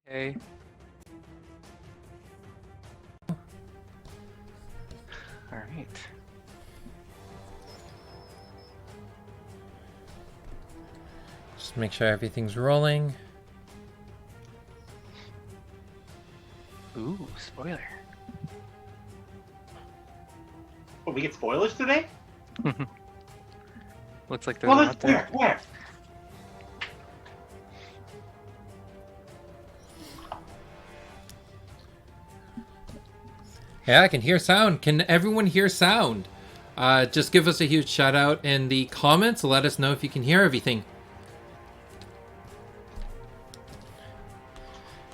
Okay. All right. Just make sure everything's rolling. Ooh, spoiler. Oh, we get spoilers today? Looks like there's a lot there. Where? Yeah, I can hear sound. Can everyone hear sound? Just give us a huge shout out in the comments. Let us know if you can hear everything.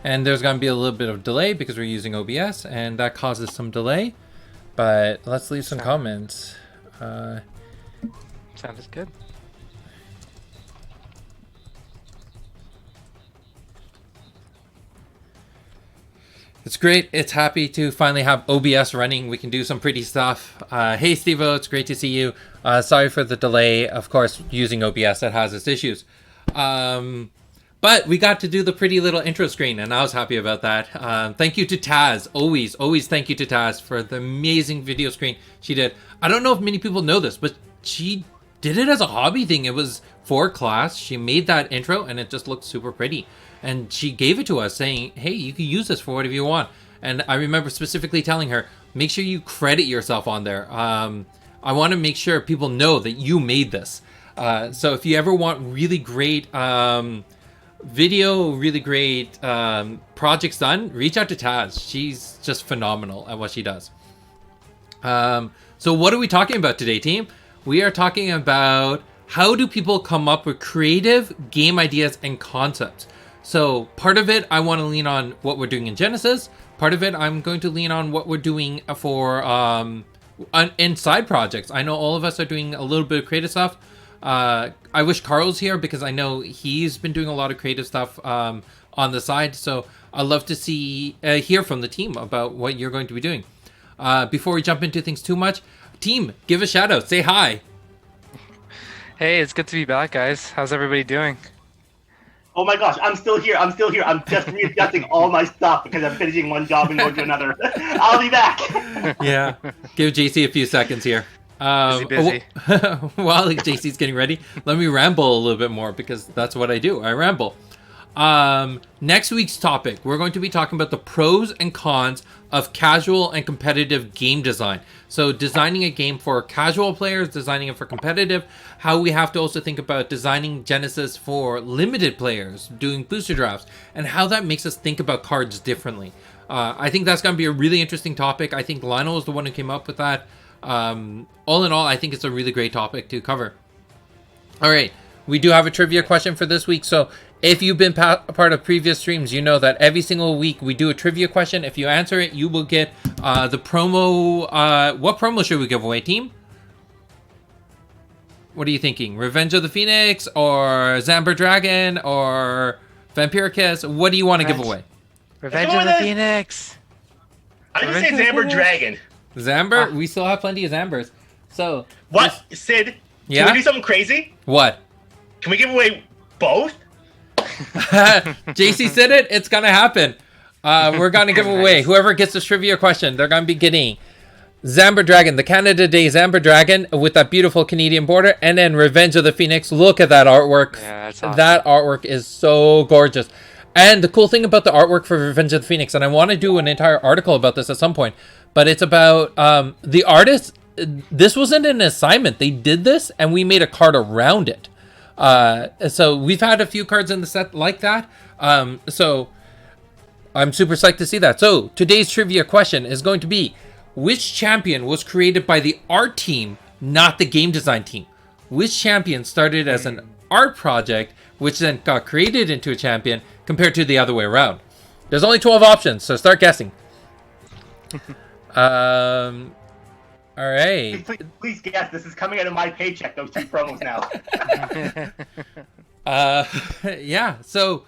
And there's going to be a little bit of delay because we're using OBS, and that causes some delay. But let's leave some comments. Sound is good. It's great. It's happy to finally have OBS running. We can do some pretty stuff. Hey, Steve-O, it's great to see you. Sorry for the delay. Of course, using OBS, that has its issues. But we got to do the pretty little intro screen, and I was happy about that. Thank you to Taz. Always thank you to Taz for the amazing video screen she did. I don't know if many people know this, but she did it as a hobby thing. It was for class. She made that intro, and it just looked super pretty. And she gave it to us saying, hey, you can use this for whatever you want. And I remember specifically telling her, make sure you credit yourself on there. I want to make sure people know that you made this. So if you ever want really great video, really great projects done, reach out to Taz. She's just phenomenal at what she does. So what are we talking about today, team? We are talking about how do people come up with creative game ideas and concepts. So part of it, I want to lean on what we're doing in Genesis. Part of it, I'm going to lean on what we're doing for in side projects. I know all of us are doing a little bit of creative stuff. I wish Carl's here because I know he's been doing a lot of creative stuff on the side. So I'd love to hear from the team about what you're going to be doing. Before we jump into things too much, team, give a shout out. Say hi. Hey, it's good to be back, guys. How's everybody doing? Oh my gosh, I'm still here. I'm just readjusting all my stuff because I'm finishing one job and going to another. I'll be back. Yeah. Give JC a few seconds here. Busy. While JC's getting ready, let me ramble a little bit more because that's what I do. I ramble. Next week's topic, we're going to be talking about the pros and cons of casual and competitive game design. So designing a game for casual players, designing it for competitive, how we have to also think about designing Genesis for limited players, doing booster drafts, and how that makes us think about cards differently. I think that's going to be a really interesting topic. I think Lionel is the one who came up with that. All in all, I think it's a really great topic to cover. All right. We do have a trivia question for this week. So if you've been a part of previous streams, you know that every single week we do a trivia question. If you answer it, you will get the promo. What promo should we give away, team? What are you thinking? Revenge of the Phoenix or Zamber Dragon or Vampiricus? What do you want to give away? Revenge of the Phoenix. I just say Zamber Dragon. Zamber? We still have plenty of Zambers. So what, Sid? Yeah? Can we do something crazy? What? Can we give away both? JC said it. It's gonna happen. We're gonna give away whoever gets this trivia question. They're gonna be getting Zamber Dragon, the Canada Day Zamber Dragon with that beautiful Canadian border, and then Revenge of the Phoenix. Look at that artwork. Yeah, that's awesome. That artwork is so gorgeous. And the cool thing about the artwork for Revenge of the Phoenix, and I want to do an entire article about this at some point, but it's about the artist. This wasn't an assignment. They did this, and we made a card around it. So we've had a few cards in the set like that. So I'm super psyched to see that. So today's trivia question is going to be, which champion was created by the art team, not the game design team? Which champion started as an art project, which then got created into a champion, compared to the other way around? There's only 12 options, so start guessing. All right. Please guess. This is coming out of my paycheck, those two promos now. Yeah. So,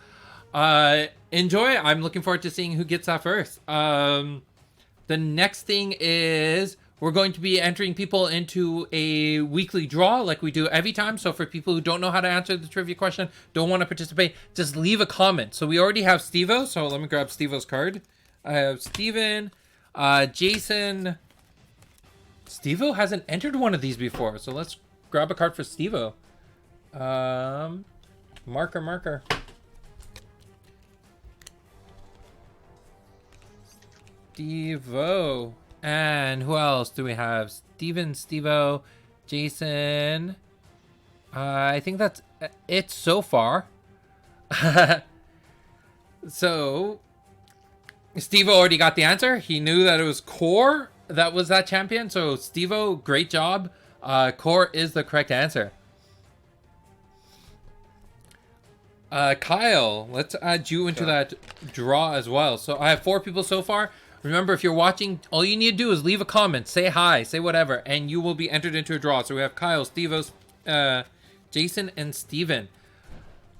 enjoy. I'm looking forward to seeing who gets that first. The next thing is we're going to be entering people into a weekly draw like we do every time. So for people who don't know how to answer the trivia question, don't want to participate, just leave a comment. So we already have Steve-O, so let me grab Steve-O's card. I have Steven, Jason. Steve-O hasn't entered one of these before, so let's grab a card for Steve-O. Marker. Steve-O. And who else do we have? Steven, Steve-O, Jason. I think that's it so far. So, Steve-O already got the answer. He knew that it was Core that was that champion. So, Steve-O, great job. Core is the correct answer. Kyle, let's add you into that draw as well. So, I have 4 people so far. Remember, if you're watching, all you need to do is leave a comment, say hi, say whatever, and you will be entered into a draw. So we have Kyle, Steve-O, Jason, and Steven.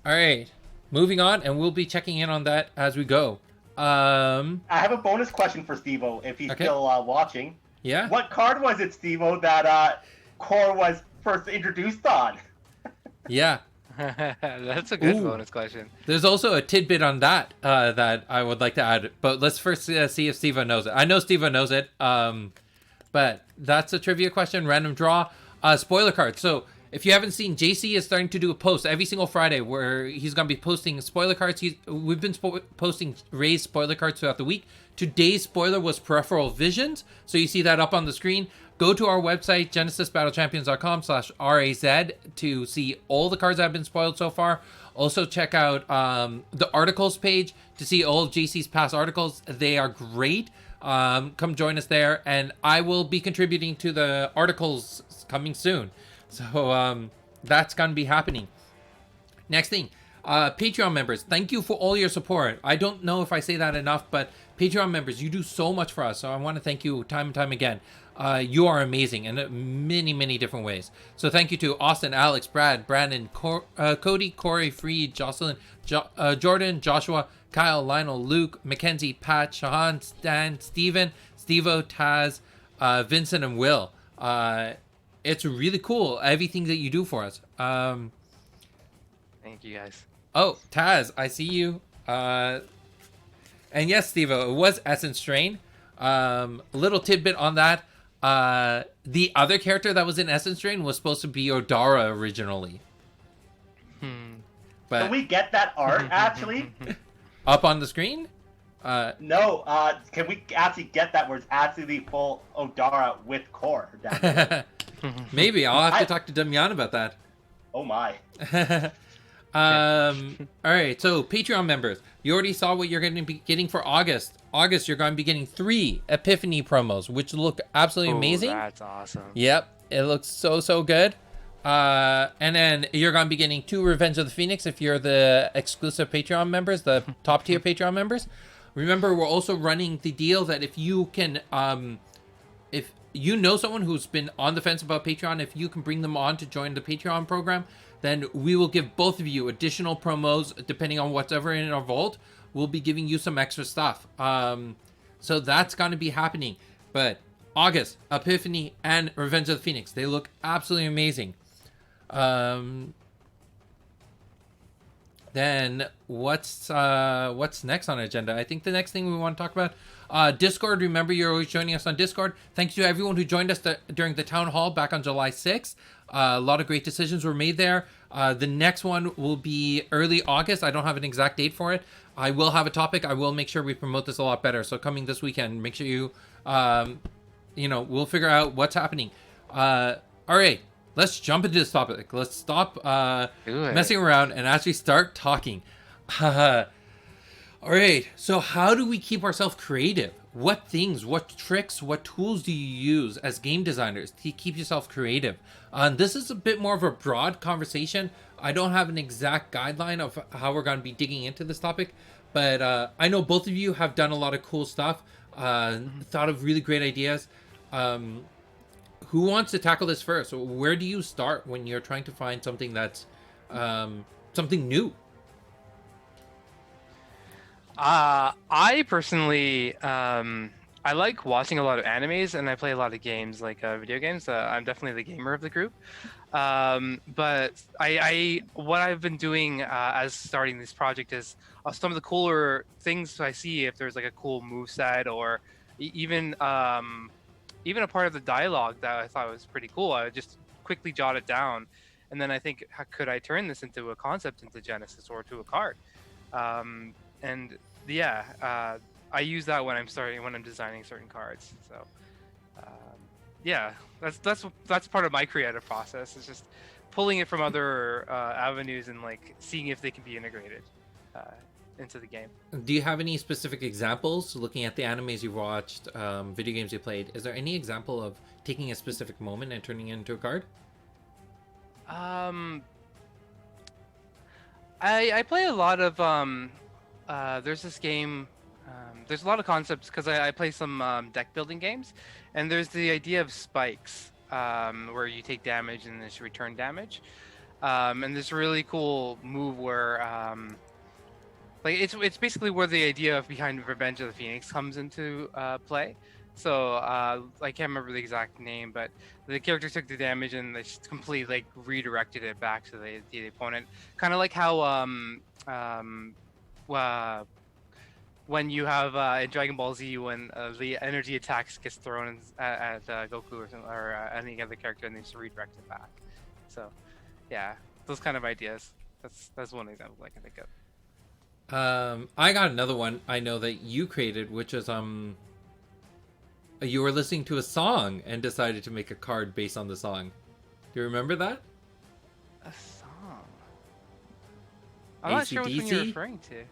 All right, moving on, and we'll be checking in on that as we go. I have a bonus question for Steve-O, if he's still watching. Yeah? What card was it, Steve-O, that Core was first introduced on? Yeah. That's a good bonus question. There's also a tidbit on that that I would like to add, but let's first see if Steve-O knows it. I know Steve-O knows it, but that's a trivia question, random draw. Spoiler card. So if you haven't seen, JC is starting to do a post every single Friday where he's going to be posting spoiler cards. We've been posting raised spoiler cards throughout the week. Today's spoiler was Peripheral Visions, so you see that up on the screen. Go to our website, genesisbattlechampions.com/RAZ to see all the cards that have been spoiled so far. Also check out the articles page to see all of JC's past articles. They are great. Come join us there, and I will be contributing to the articles coming soon. So that's going to be happening. Next thing, Patreon members, thank you for all your support. I don't know if I say that enough, but Patreon members, you do so much for us. So I want to thank you time and time again. You are amazing in many different ways. So thank you to Austin, Alex, Brad, Brandon, Cody, Corey, Freed, Jocelyn, Jordan, Joshua, Kyle, Lionel, Luke, Mackenzie, Pat, Shahan, Stan, Steven, Steve-O, Taz, Vincent, and Will. It's really cool, everything that you do for us. Thank you, guys. Oh, Taz, I see you. And yes, Steve-O, it was Essence Strain. A little tidbit on that. The other character that was in Essence Strain was supposed to be Odara originally. But can we get that art, actually? Up on the screen? No, can we actually get that where it's actually the full Odara with Core down there? Maybe. I'll have to talk to Damian about that. Oh my. All right, so Patreon members, you already saw what you're going to be getting for August. August, you're going to be getting 3 Epiphany promos, which look absolutely amazing. That's awesome. Yep, it looks so good. And then you're going to be getting 2 Revenge of the Phoenix if you're the exclusive Patreon members, the top tier Patreon members. Remember, we're also running the deal that if you can, if you know someone who's been on the fence about Patreon, if you can bring them on to join the Patreon program, then we will give both of you additional promos depending on whatever in our vault. We'll be giving you some extra stuff. So that's going to be happening. But August, Epiphany, and Revenge of the Phoenix, they look absolutely amazing. Then what's next on the agenda? I think the next thing we want to talk about, Discord. Remember, you're always joining us on Discord. Thanks to everyone who joined us during the town hall back on July 6th. A lot of great decisions were made there. The next one will be early August. I don't have an exact date for it. I will have a topic. I will make sure we promote this a lot better. So coming this weekend, make sure you, we'll figure out what's happening. All right. Let's jump into this topic. Let's stop messing around and actually start talking. All right. So how do we keep ourselves creative? What things, what tricks, what tools do you use as game designers to keep yourself creative? This is a bit more of a broad conversation. I don't have an exact guideline of how we're going to be digging into this topic, but I know both of you have done a lot of cool stuff, thought of really great ideas. Who wants to tackle this first? Where do you start when you're trying to find something that's something new? I personally, I like watching a lot of animes, and I play a lot of games, like video games. I'm definitely the gamer of the group. But what I've been doing as starting this project is some of the cooler things I see. If there's like a cool move set, or even even a part of the dialogue that I thought was pretty cool, I would just quickly jot it down, and then I think, how could I turn this into a concept into Genesis or to a card? And yeah, I use that when I'm designing certain cards. So um, yeah, that's part of my creative process. It's just pulling it from other avenues and like seeing if they can be integrated uh, into the game. Do you have any specific examples, looking at the animes you've watched, video games you played? Is there any example of taking a specific moment and turning it into a card? Um, I play a lot of there's this game. There's a lot of concepts because I play some deck building games, and there's the idea of spikes, where you take damage and then you return damage. And this really cool move where like it's basically where the idea of behind Revenge of the Phoenix comes into play. So I can't remember the exact name, but the character took the damage and they just completely like redirected it back to the opponent. Kind of like how uh, when you have in Dragon Ball Z, when the energy attacks gets thrown at Goku or any other character, and they just redirect it back. So yeah, those kind of ideas. That's one example I can think of. I got another one I know that you created, which is you were listening to a song and decided to make a card based on the song. Do you remember that? A song. I'm not sure which one you're referring to.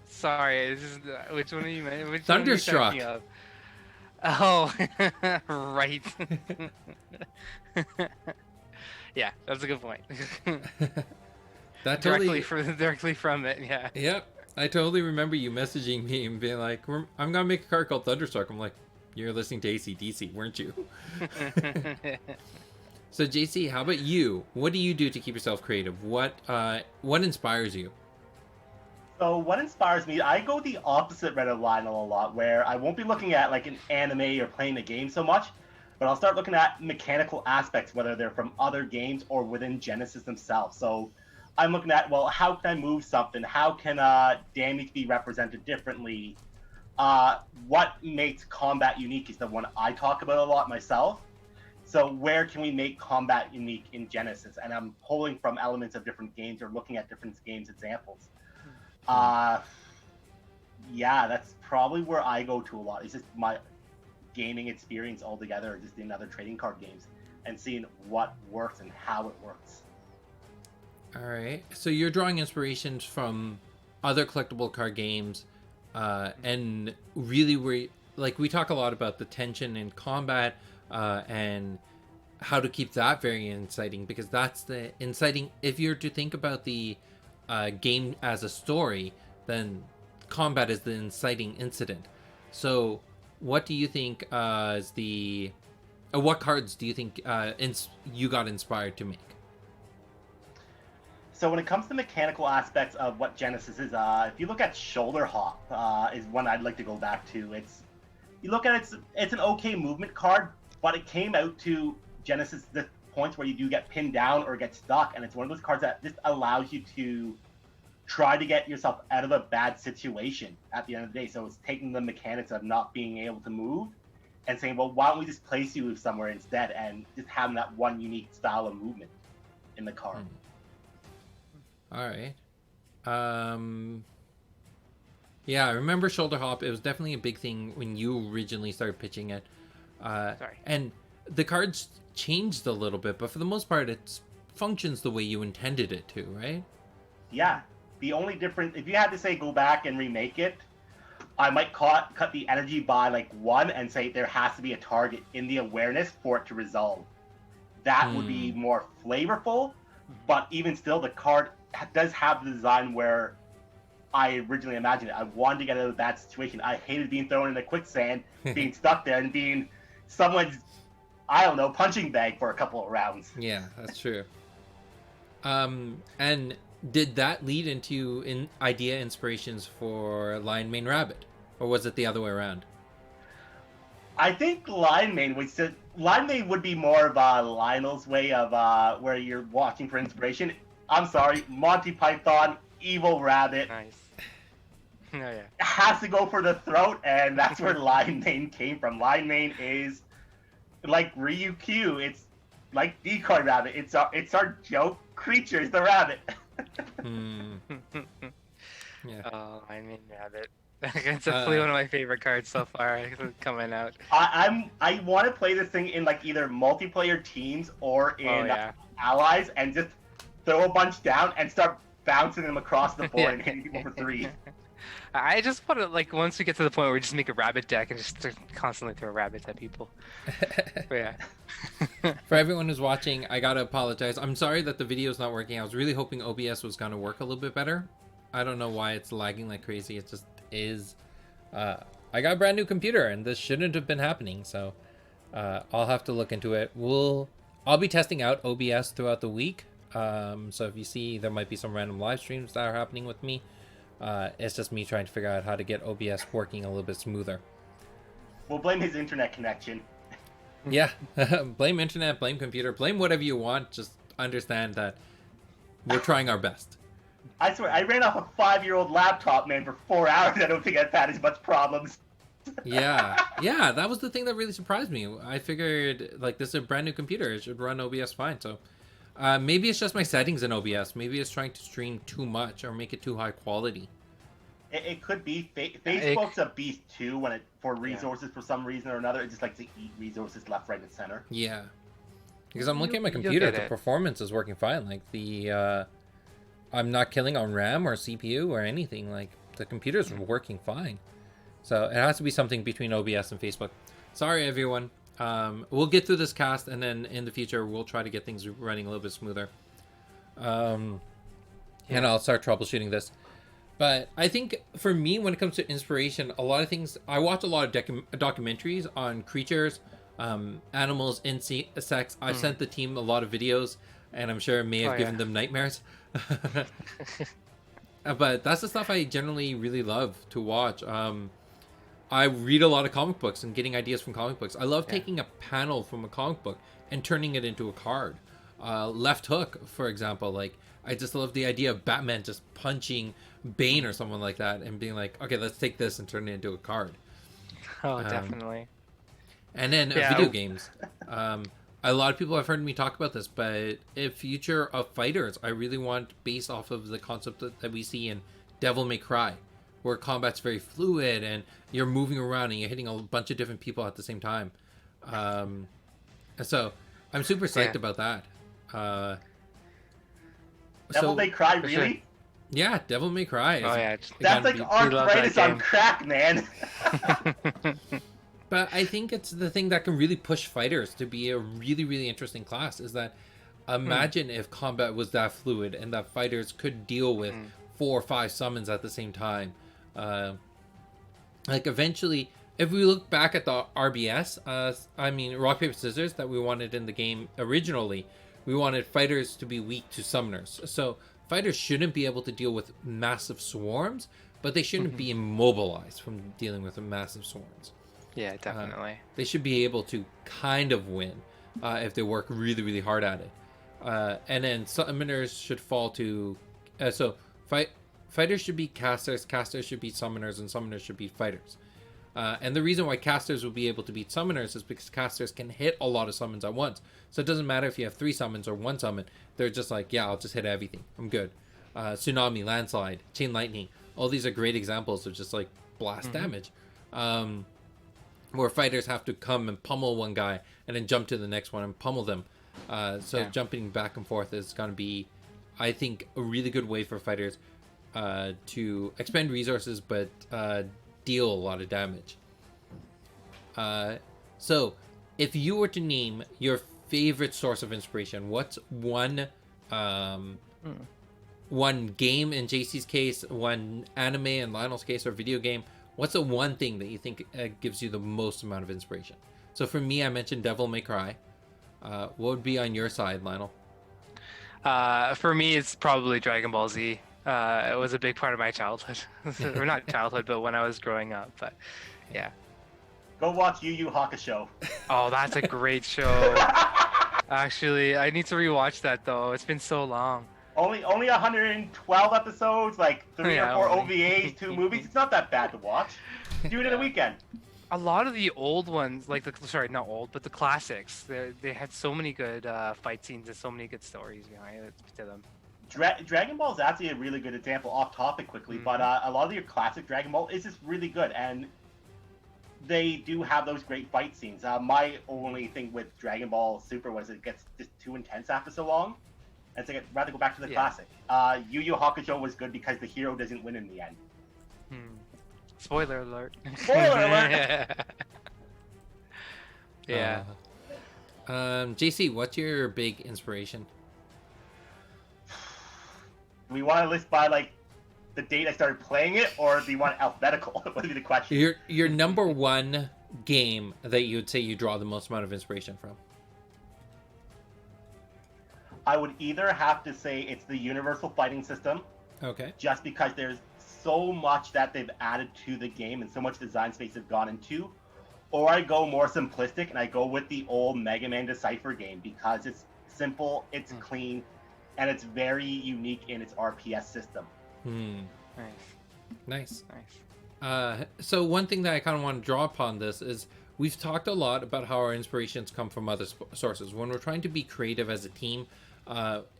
Sorry, this is which one are you? Which Thunderstruck. One are you of? Oh, right. Yeah, that's a good point. That totally directly from it. Yeah. Yep. I totally remember you messaging me and being like, I'm gonna make a card called Thunderstruck. I'm like, you're listening to AC/DC, weren't you? So JC, how about you? What do you do to keep yourself creative? What inspires you? So what inspires me, I go the opposite red of line a lot, where I won't be looking at like an anime or playing the game so much, but I'll start looking at mechanical aspects, whether they're from other games or within Genesis themselves. So I'm looking at, well, how can I move something? How can damage be represented differently? What makes combat unique is the one I talk about a lot myself. So where can we make combat unique in Genesis? And I'm pulling from elements of different games or looking at different games examples. Yeah, that's probably where I go to a lot. It's just my gaming experience altogether, just in other trading card games, and seeing what works and how it works. All right. So you're drawing inspirations from other collectible card games, and really, we talk a lot about the tension in combat, and how to keep that very inciting, because that's the inciting. If you're to think about the game as a story, then combat is the inciting incident. So what do you think is the what cards do you think you got inspired to make? So when it comes to mechanical aspects of what Genesis is, if you look at Shoulder Hop, is one I'd like to go back to. You look at it's an okay movement card, but it came out to Genesis the points where you do get pinned down or get stuck, and it's one of those cards that just allows you to try to get yourself out of a bad situation at the end of the day. So it's taking the mechanics of not being able to move and saying, well, why don't we just place you somewhere instead, and just having that one unique style of movement in the card. All right. Yeah, I remember Shoulder Hop. It was definitely a big thing when you originally started pitching it. Sorry. And the cards changed a little bit, but for the most part, it functions the way you intended it to, right? Yeah. The only difference, if you had to say go back and remake it, I might cut the energy by like 1 and say there has to be a target in the awareness for it to resolve. That would be more flavorful, but even still, the card does have the design where I originally imagined it. I wanted to get out of a bad situation. I hated being thrown in a quicksand, being stuck there, and being someone's, I don't know, punching bag for a couple of rounds. Yeah, that's true. And did that lead into idea inspirations for Lion Mane Rabbit, or was it the other way around? I think Line Mane would be more of Lionel's way of where you're watching for inspiration. I'm sorry, Monty Python, Evil Rabbit. Nice. Oh yeah. Has to go for the throat, and that's where Lion Mane came from. Lion Mane is like Ryukyu. It's like Decoy Rabbit. It's our joke creature. Is the rabbit. Yeah. Oh, I mean Rabbit. It's definitely one of my favorite cards so far coming out. I want to play this thing in like either multiplayer teams or in allies, and just throw a bunch down and start bouncing them across the board and hitting people for 3. I just want to, like, once we get to the point where we just make a rabbit deck and just constantly throw rabbits at people. But yeah. For everyone who's watching, I gotta apologize. I'm sorry that the video's not working. I was really hoping OBS was gonna work a little bit better. I don't know why it's lagging like crazy. It just is. I got a brand new computer and this shouldn't have been happening, so I'll have to look into it. I'll be testing out OBS throughout the week. So if you see, there might be some random live streams that are happening with me. It's just me trying to figure out how to get OBS working a little bit smoother. We'll blame his internet connection. Yeah, blame internet, blame computer, blame whatever you want. Just understand that we're trying our best. I swear, I ran off a 5-year-old laptop, man, for 4 hours. I don't think I've had as much problems. Yeah, that was the thing that really surprised me. I figured, like, this is a brand new computer. It should run OBS fine, so... maybe it's just my settings in OBS. Maybe it's trying to stream too much or make it too high quality. It could be. Facebook's a beast too for resources for some reason or another. It just likes to eat resources left, right, and center. Yeah. Because I'm looking at my computer, the performance is working fine. Like, I'm not killing on RAM or CPU or anything. Like, the computer's working fine. So it has to be something between OBS and Facebook. Sorry, everyone. We'll get through this cast, and then in the future we'll try to get things running a little bit smoother. And I'll start troubleshooting this. But I think for me, when it comes to inspiration, a lot of things, I watch a lot of documentaries on creatures, animals, insects. I've sent the team a lot of videos, and I'm sure it may have given them nightmares. But that's the stuff I generally really love to watch. I read a lot of comic books and getting ideas from comic books. I love taking a panel from a comic book and turning it into a card. Left Hook, for example, like, I just love the idea of Batman just punching Bane or someone like that and being like, okay, let's take this and turn it into a card. Oh, definitely. And then video games. A lot of people have heard me talk about this, but a future of fighters, I really want based off of the concept that we see in Devil May Cry, where combat's very fluid and you're moving around and you're hitting a bunch of different people at the same time. So I'm super psyched about that. Devil May Cry, really? Sure. Yeah, Devil May Cry. That's like arthritis on crack, man. But I think it's the thing that can really push fighters to be a really, really interesting class, is that imagine if combat was that fluid and that fighters could deal with 4 or 5 summons at the same time. Like, eventually, if we look back at the RBS, rock, paper, scissors that we wanted in the game originally, we wanted fighters to be weak to summoners. So fighters shouldn't be able to deal with massive swarms, but they shouldn't be immobilized from dealing with massive swarms. Yeah, definitely. They should be able to kind of win if they work really, really hard at it. And then summoners should fall to... fighters should be casters, casters should be summoners, and summoners should be fighters. And the reason why casters will be able to beat summoners is because casters can hit a lot of summons at once. So it doesn't matter if you have 3 summons or 1 summon. They're just like, yeah, I'll just hit everything. I'm good. Tsunami, Landslide, Chain Lightning. All these are great examples of just like blast damage. Where fighters have to come and pummel one guy and then jump to the next one and pummel them. Jumping back and forth is going to be, I think, a really good way for fighters to expend resources but deal a lot of damage. So if you were to name your favorite source of inspiration, what's one game in JC's case, one anime in Lionel's case, or video game? What's the one thing that you think gives you the most amount of inspiration? So for me, I mentioned Devil May Cry. What would be on your side, Lionel? For me, it's probably Dragon Ball Z. It was a big part of my childhood, or not childhood, but when I was growing up. But yeah. Go watch Yu Yu Hakusho. Oh, that's a great show. Actually, I need to rewatch that though. It's been so long. Only 112 episodes, like 3 Yeah, or 4 only. OVAs, 2 movies. It's not that bad to watch. Do it in a weekend. A lot of the old ones, like sorry, not old, but the classics, they had so many good fight scenes and so many good stories behind it to them. Dragon Ball is actually a really good example, off topic quickly, but a lot of your classic Dragon Ball is just really good, and they do have those great fight scenes. My only thing with Dragon Ball Super was it gets just too intense after so long, and so I'd rather go back to the classic. Yu Yu Hakusho was good because the hero doesn't win in the end. Spoiler alert. Spoiler alert! Yeah. JC, what's your big inspiration? Do we want to list by, like, the date I started playing it, or do you want alphabetical? What would be the question? Your number one game that you would say you draw the most amount of inspiration from? I would either have to say it's the Universal Fighting System, Okay. just because there's so much that they've added to the game and so much design space they've gone into, or I go more simplistic and I go with the old Mega Man Decipher game because it's simple, it's clean, and it's very unique in its RPS system. Nice. So one thing that I kind of want to draw upon this is we've talked a lot about how our inspirations come from other sources. When we're trying to be creative as a team,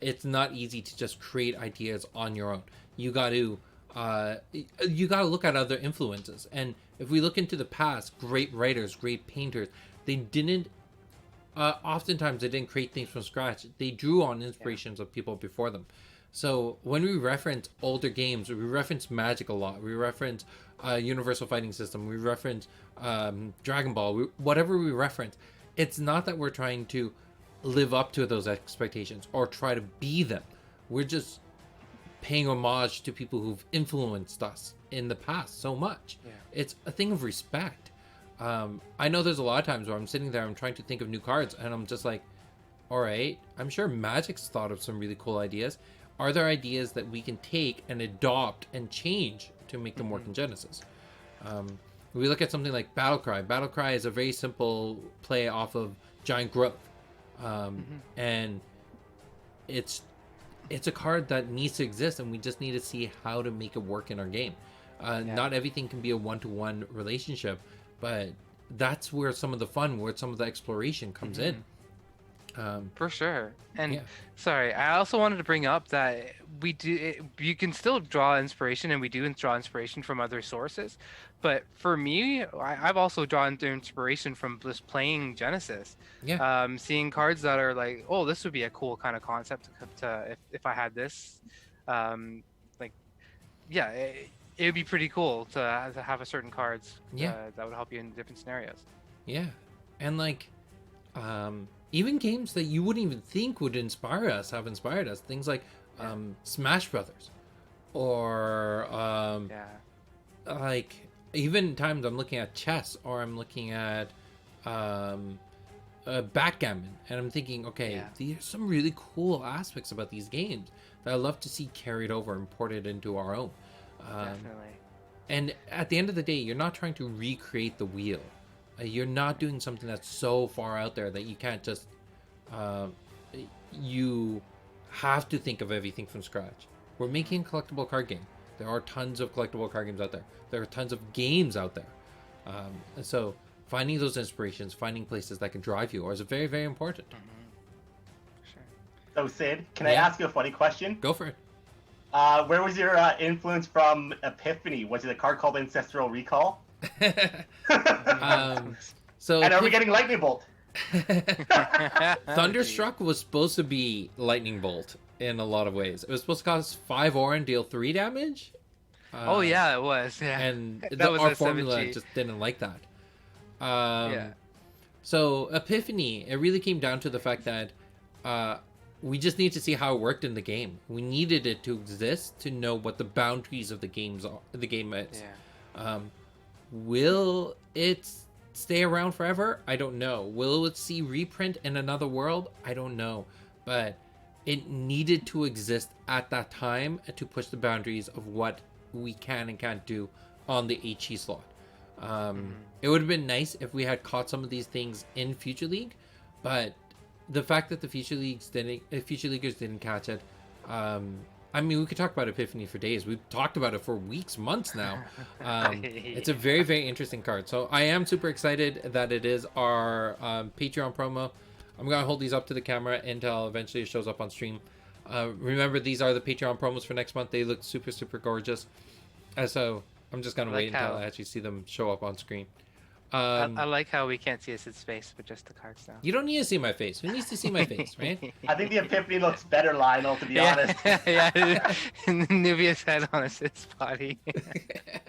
it's not easy to just create ideas on your own. You got to look at other influences. And if we look into the past, great writers, great painters, they didn't oftentimes they didn't create things from scratch. They drew on inspirations of people before them. So when we reference older games, we reference Magic a lot. We reference Universal Fighting System. We reference Dragon Ball. Whatever we reference, it's not that we're trying to live up to those expectations or try to be them. We're just paying homage to people who've influenced us in the past so much. It's a thing of respect. I know there's a lot of times where I'm sitting there, I'm trying to think of new cards, and I'm just like, all right, I'm sure Magic's thought of some really cool ideas. Are there ideas that we can take and adopt and change to make them work in Genesis? We look at something like Battlecry. Battlecry is a very simple play off of Giant Growth. And it's a card that needs to exist, and we just need to see how to make it work in our game. Not everything can be a one-to-one relationship, but that's where some of the fun, where some of the exploration comes in. For sure. And sorry, I also wanted to bring up that you can still draw inspiration, and we do draw inspiration from other sources. But for me, I've also drawn inspiration from just playing Genesis. Seeing cards that are like, oh, this would be a cool kind of concept to if I had this. It would be pretty cool to have a certain cards that would help you in different scenarios. And like, even games that you wouldn't even think would inspire us have inspired us. Things like Smash Brothers, or like even times I'm looking at chess, or I'm looking at backgammon, and I'm thinking, okay, there's some really cool aspects about these games that I love to see carried over and ported into our own. Definitely. And at the end of the day, you're not trying to recreate the wheel. You're not doing something that's so far out there that you can't just you have to think of everything from scratch. We're making a collectible card game. There are tons of collectible card games out there. There are tons of games out there. So finding those inspirations, finding places that can drive you is very, very important. Sure. So Sid, can I ask you a funny question? Go for it. Where was your influence from Epiphany? Was it a card called Ancestral Recall? So and are we getting Lightning Bolt? Thunderstruck was supposed to be Lightning Bolt in a lot of ways. It was supposed to cost 5 ore and deal 3 damage. It was. Yeah. And that was our a formula 7G. just didn't like that. So Epiphany, it really came down to the fact that we just need to see how it worked in the game. We needed it to exist to know what the boundaries of the game is. Will it stay around forever? I don't know. Will it see reprint in another world? I don't know. But it needed to exist at that time to push the boundaries of what we can and can't do on the HE slot. It would have been nice if we had caught some of these things in Future League, but the fact that the Future Leaguers didn't catch it, I mean, we could talk about Epiphany for days. We've talked about it for weeks, months now. It's a very, very interesting card. So I am super excited that it is our Patreon promo. I'm going to hold these up to the camera until eventually it shows up on stream. Remember, these are the Patreon promos for next month. They look super, super gorgeous. So I'm just going to wait until I actually see them show up on screen. I like how we can't see Acid's face, but just the cards now. You don't need to see my face. Who needs to see my face, right? I think the Epiphany looks better, Lionel, to be honest. Yeah, Nubia's head on Acid's body.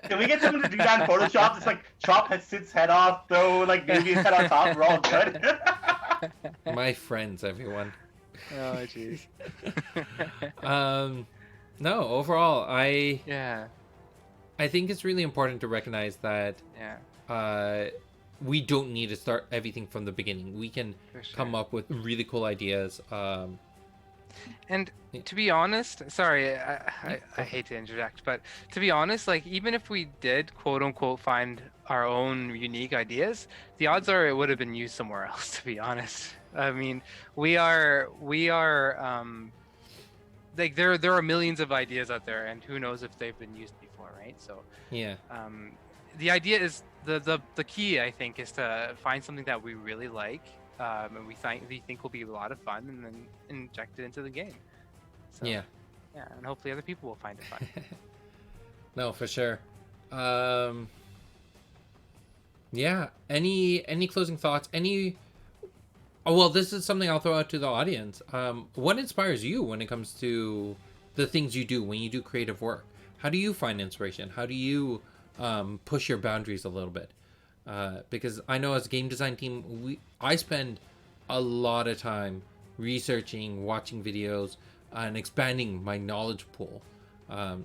Can we get someone to do that in Photoshop? Just like chop Acid's head off, throw like Nubia's head on top, we're all good. My friends, everyone. Oh, jeez. No, overall, I think it's really important to recognize that we don't need to start everything from the beginning. We can come up with really cool ideas. And to be honest, sorry, I hate to interject, but to be honest, like even if we did quote unquote find our own unique ideas, the odds are it would have been used somewhere else, to be honest. I mean, we are like there are millions of ideas out there, and who knows if they've been used before, right? So the idea is the key, I think, is to find something that we really like, and we think will be a lot of fun, and then inject it into the game. So, and hopefully other people will find it fun. No, for sure. Any closing thoughts? Well, this is something I'll throw out to the audience. What inspires you when it comes to the things you do when you do creative work? How do you find inspiration? How do you push your boundaries a little bit? Because I know as a game design team, I spend a lot of time researching, watching videos, and expanding my knowledge pool.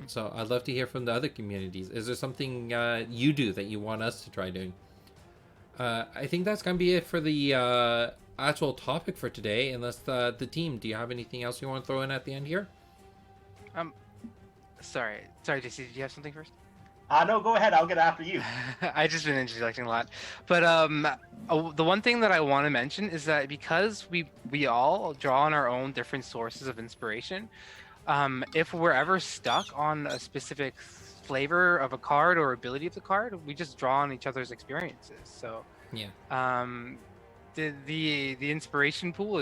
So I'd love to hear from the other communities. Is there something you do that you want us to try doing? I think that's going to be it for the actual topic for today, unless the team, do you have anything else you want to throw in at the end here? Sorry, JC, did you have something first? No, go ahead. I'll get after you. I just been interjecting a lot, but the one thing that I want to mention is that because we all draw on our own different sources of inspiration, if we're ever stuck on a specific flavor of a card or ability of the card, we just draw on each other's experiences. So the inspiration pool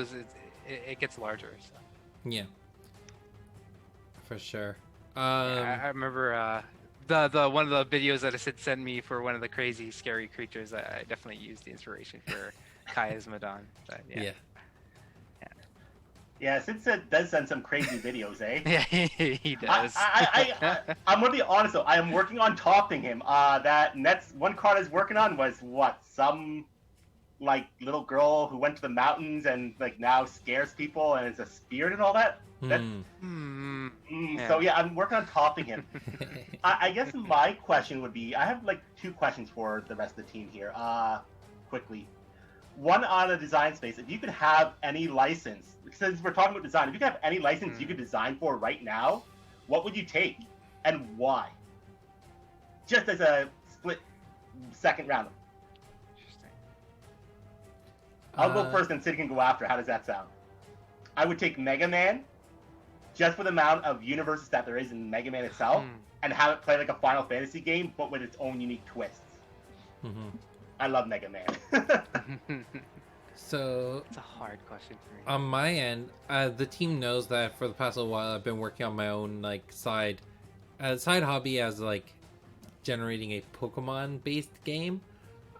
it gets larger. So. Yeah, for sure. I remember the one of the videos that Acid sent me for one of the crazy scary creatures. I definitely used the inspiration for Kaya's Madon. But, Yeah, Sid does send some crazy videos, eh? Yeah, he does. I'm gonna be honest though. I am working on topping him. That next one card I was working on was what, some like little girl who went to the mountains and like now scares people and is a spirit and all that. So yeah, I'm working on topping him. I guess my question would be, I have like two questions for the rest of the team here. Quickly. One on a design space. If you could have any license, since we're talking about design, if you could have any license you could design for right now, what would you take and why? Just as a split second round. Interesting. I'll go first and Sid can go after. How does that sound? I would take Mega Man, just for the amount of universes that there is in Mega Man itself, and have it play like a Final Fantasy game, but with its own unique twists. I love Mega Man. So it's a hard question for me. On my end, the team knows that for the past little while I've been working on my own like side hobby as like generating a Pokemon based game,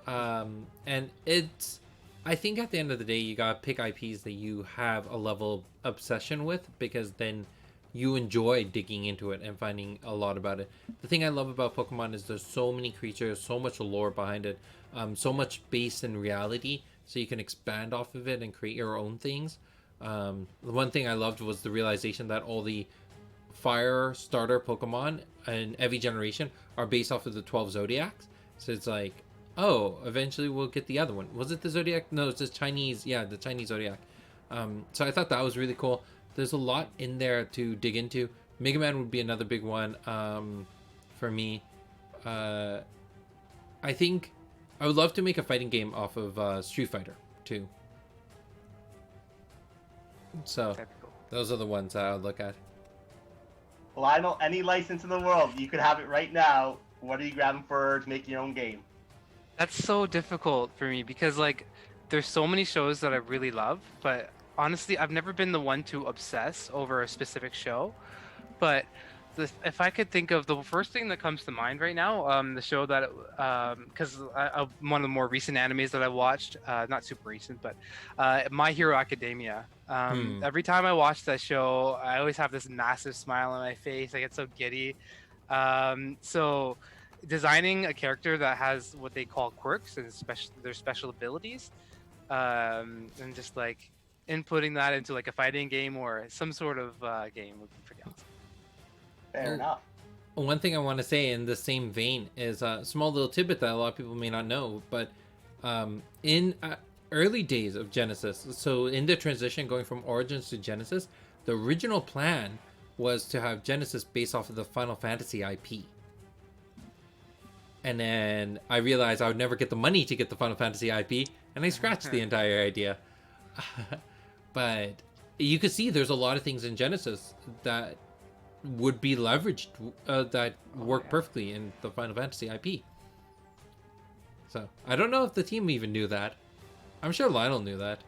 and it's, I think at the end of the day you gotta pick IPs that you have a level of obsession with, because then you enjoy digging into it and finding a lot about it. The thing I love about Pokemon is there's so many creatures, so much lore behind it, so much based in reality, so you can expand off of it and create your own things. The one thing I loved was the realization that all the fire starter Pokemon in every generation are based off of the 12 Zodiacs. So it's like, oh, eventually we'll get the other one. Was it the Zodiac? No, it's just Chinese. Yeah, the Chinese Zodiac. So I thought that was really cool. there's a lot in there to dig into. Mega Man would be another big one for me. I think I would love to make a fighting game off of Street Fighter too. So Typical. those are the ones I would look at. Lionel, any license in the world, you could have it right now. What are you grabbing for to make your own game? That's so difficult for me because like there's so many shows that I really love, but honestly, I've never been the one to obsess over a specific show. But if I could think of the first thing that comes to mind right now, the show that, because one of the more recent animes that I watched, not super recent, but My Hero Academia. Every time I watch that show, I always have this massive smile on my face. I get so giddy. So designing a character that has what they call quirks and their special abilities, and just like inputting that into like a fighting game or some sort of game would be pretty awesome. Fair enough. One thing I want to say in the same vein is a small little tidbit that a lot of people may not know, but in early days of Genesis, so in the transition going from Origins to Genesis, the original plan was to have Genesis based off of the Final Fantasy IP. And then I realized I would never get the money to get the Final Fantasy IP, and I scratched the entire idea. But you could see there's a lot of things in Genesis that would be leveraged that work perfectly in the Final Fantasy IP. So I don't know if the team even knew that. I'm sure Lionel knew that.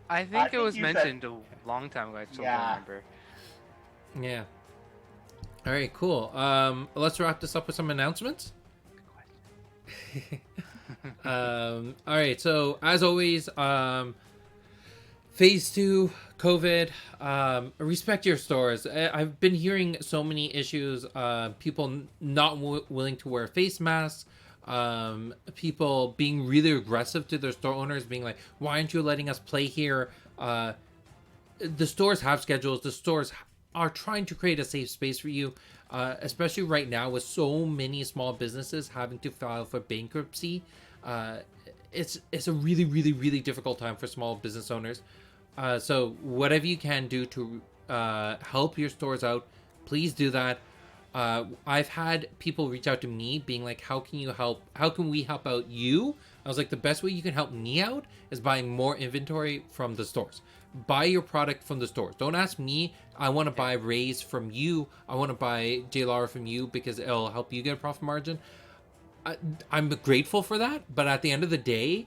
I think it was mentioned a long time ago. I still don't remember. Yeah. All right, cool. Let's wrap this up with some announcements. All right, so as always, phase 2 COVID, respect your stores. I've been hearing so many issues, people not willing to wear face masks, people being really aggressive to their store owners, being like, why aren't you letting us play here? The stores have schedules. The stores are trying to create a safe space for you, especially right now with so many small businesses having to file for bankruptcy. It's a really, really, really difficult time for small business owners. So whatever you can do to help your stores out, please do that. I've had people reach out to me being like, how can you help? How can we help out you? I was like, the best way you can help me out is buying more inventory from the stores. Buy your product from the stores. Don't ask me. I want to buy Rays from you. I want to buy JLR from you because it'll help you get a profit margin. I'm grateful for that. But at the end of the day,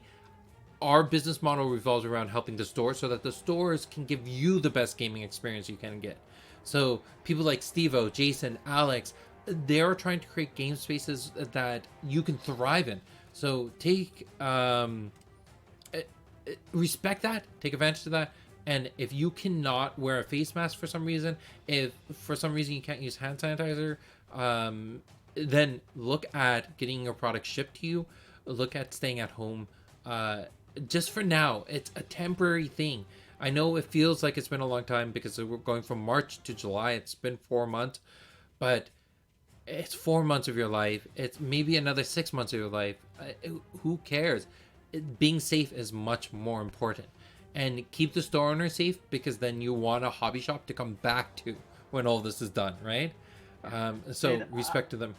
our business model revolves around helping the stores so that the stores can give you the best gaming experience you can get. So people like Steve-O, Jason, Alex, they're trying to create game spaces that you can thrive in. So take respect that, take advantage of that. And if you cannot wear a face mask for some reason, if for some reason you can't use hand sanitizer, then look at getting your product shipped to you. Look at staying at home. Just for now, it's a temporary thing. I know it feels like it's been a long time because we're going from March to July. It's been 4 months, but it's 4 months of your life. It's maybe another 6 months of your life. Who cares? Being safe is much more important. And keep the store owner safe because then you want a hobby shop to come back to when all this is done, right? So respect to them.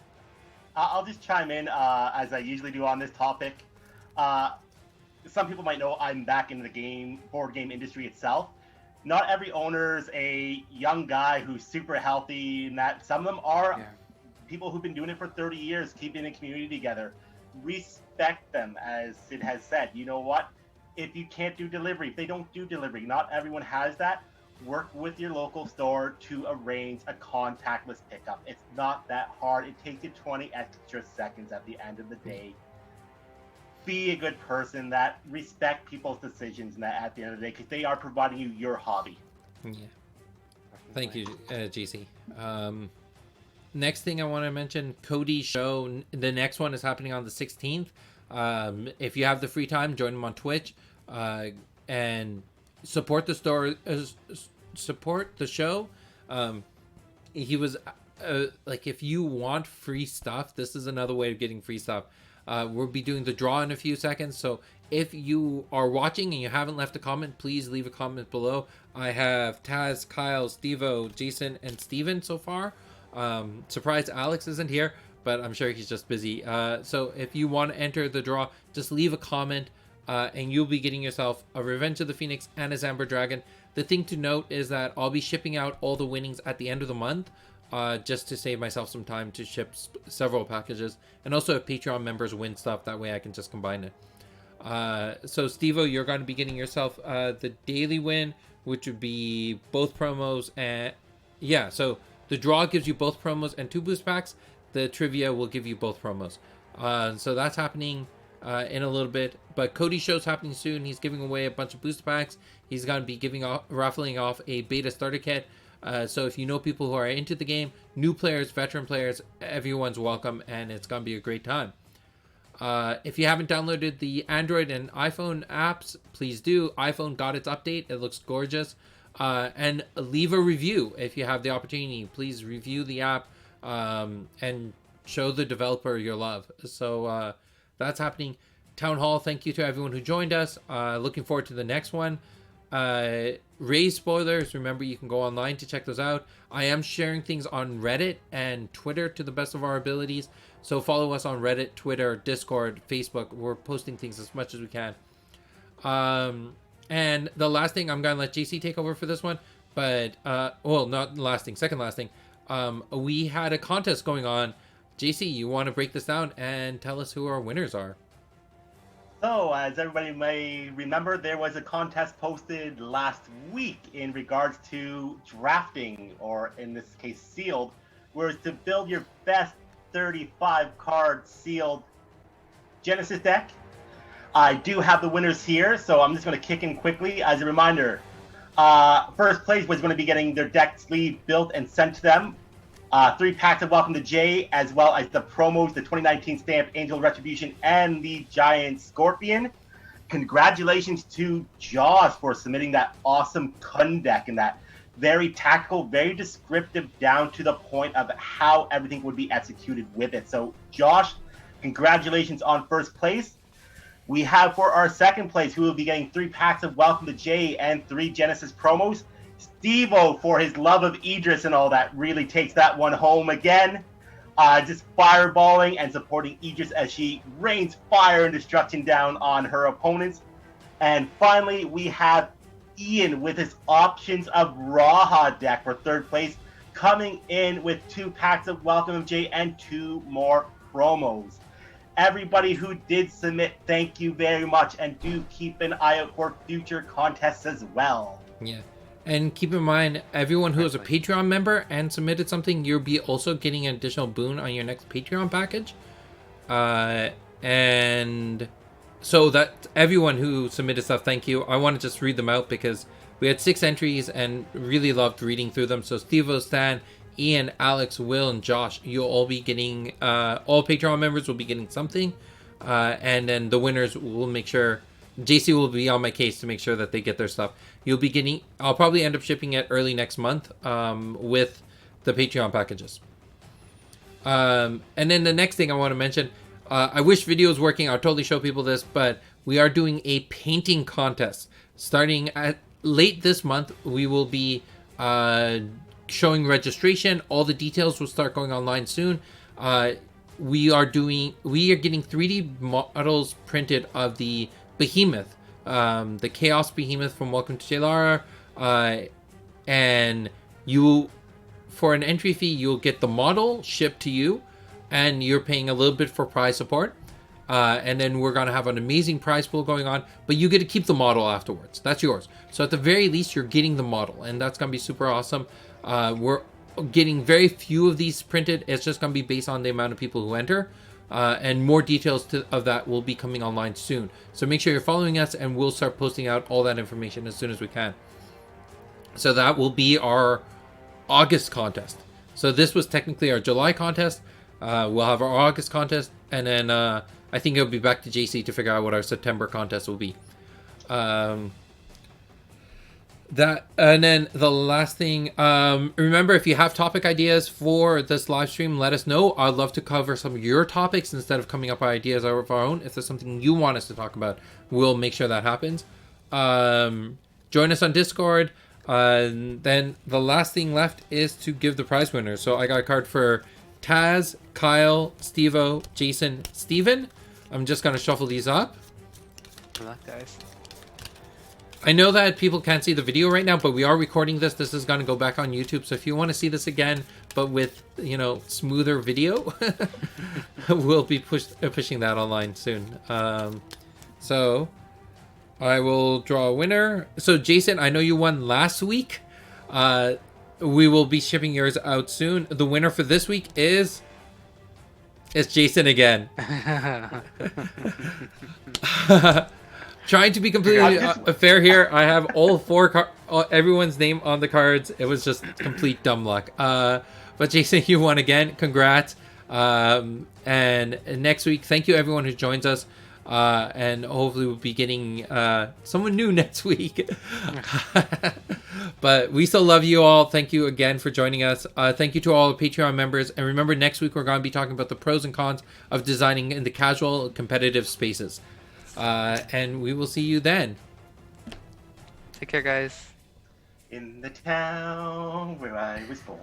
I'll just chime in as I usually do on this topic. Some people might know I'm back in the board game industry itself. Not every owner's a young guy who's super healthy, and that some of them are people who've been doing it for 30 years, keeping a community together. Respect them, as Sid has said. You know what? If you can't do delivery, if they don't do delivery, not everyone has that. Work with your local store to arrange a contactless pickup. It's not that hard. It takes you 20 extra seconds at the end of the day. Be a good person that respect people's decisions at the end of the day because they are providing you your hobby. Yeah. Thank you, GC. Next thing I want to mention, Cody's show. The next one is happening on the 16th. If you have the free time, join him on Twitch and support the store. Support the show. He was like, if you want free stuff, this is another way of getting free stuff. We'll be doing the draw in a few seconds. So if you are watching and you haven't left a comment, please leave a comment below. I have Taz, Kyle, Stevo, Jason, and Steven so far. Surprised Alex isn't here, but I'm sure he's just busy. So if you want to enter the draw, just leave a comment, and you'll be getting yourself a Revenge of the Phoenix and a Zamber Dragon. The thing to note is that I'll be shipping out all the winnings at the end of the month, just to save myself some time to ship several packages. And also if Patreon members win stuff, that way I can just combine it. So Stevo, you're going to be getting yourself the daily win, which would be both promos. And yeah, so the draw gives you both promos and 2 boost packs. The trivia will give you both promos. So that's happening in a little bit. But Cody's show's happening soon. He's giving away a bunch of boost packs. He's going to be raffling off a beta starter kit. So if you know people who are into the game, new players, veteran players, everyone's welcome, and it's going to be a great time. If you haven't downloaded the Android and iPhone apps, please do. iPhone got its update. It looks gorgeous. And leave a review if you have the opportunity. Please review the app and show the developer your love. So that's happening. Town Hall, thank you to everyone who joined us. Looking forward to the next one. Raise spoilers, remember you can go online to check those out. I am sharing things on Reddit and Twitter to the best of our abilities, so follow us on Reddit, Twitter, Discord, Facebook. We're posting things as much as we can. And the last thing, I'm gonna let JC take over for this one, but well, not last thing, second last thing. We had a contest going on. JC, you want to break this down and tell us who our winners are? So, as everybody may remember, there was a contest posted last week in regards to drafting, or in this case, sealed, where it's to build your best 35 card sealed Genesis deck. I do have the winners here, so I'm just going to kick in quickly. As a reminder, first place was going to be getting their deck sleeve built and sent to them. 3 packs of Welcome to Jay, as well as the promos, the 2019 stamp, Angel Retribution, and the Giant Scorpion. Congratulations to Josh for submitting that awesome Kun deck and that very tactical, very descriptive, down to the point of how everything would be executed with it. So, Josh, congratulations on first place. We have for our second place, who will be getting 3 packs of Welcome to Jay and 3 Genesis promos, Stevo, for his love of Idris and all that, really takes that one home again. Just fireballing and supporting Idris as she rains fire and destruction down on her opponents. And finally, we have Ian with his Options of Raha deck for third place, coming in with 2 packs of Welcome Jay and 2 more promos. Everybody who did submit, thank you very much, and do keep an eye out for future contests as well. Yeah. And keep in mind, everyone who is a Patreon member and submitted something, you'll be also getting an additional boon on your next Patreon package. And so that everyone who submitted stuff, thank you. I want to just read them out because we had 6 entries and really loved reading through them. So Stevo, Stan, Ian, Alex, Will, and Josh, you'll all be getting, all Patreon members will be getting something. And then the winners will make sure, JC will be on my case to make sure that they get their stuff. You'll be getting, I'll probably end up shipping it early next month with the Patreon packages. And then the next thing I want to mention, I wish video was working. I'll totally show people this, but we are doing a painting contest. Starting at late this month, we will be showing registration. All the details will start going online soon. We are getting 3D models printed of the Behemoth, the Chaos Behemoth from Welcome to Jaylara, and you, for an entry fee, you'll get the model shipped to you, and you're paying a little bit for prize support, and then we're going to have an amazing prize pool going on, but you get to keep the model afterwards. That's yours. So at the very least, you're getting the model, and that's going to be super awesome. We're getting very few of these printed. It's just going to be based on the amount of people who enter. And more details of that will be coming online soon. So make sure you're following us, and we'll start posting out all that information as soon as we can. So that will be our August contest. So this was technically our July contest. We'll have our August contest, and then I think it'll be back to JC to figure out what our September contest will be. That, and then the last thing, remember, if you have topic ideas for this live stream, let us know. I'd love to cover some of your topics instead of coming up with ideas of our own. If there's something you want us to talk about, we'll make sure that happens. Join us on Discord. Then the last thing left is to give the prize winners. So I got a card for Taz, Kyle, Stevo, Jason, Steven. I'm just going to shuffle these up. Good luck, guys. I know that people can't see the video right now, but we are recording this. This is going to go back on YouTube. So if you want to see this again, but with, smoother video, we'll be pushing that online soon. So I will draw a winner. So Jason, I know you won last week. We will be shipping yours out soon. The winner for this week is... It's Jason again. Trying to be completely fair here, I have all four everyone's name on the cards. It was just complete dumb luck. But Jason, you won again. Congrats. And next week, thank you everyone who joins us. And hopefully we'll be getting someone new next week. But we still love you all. Thank you again for joining us. Thank you to all the Patreon members. And remember, next week we're going to be talking about the pros and cons of designing in the casual competitive spaces. And we will see you then. Take care, guys. In the town where I was born.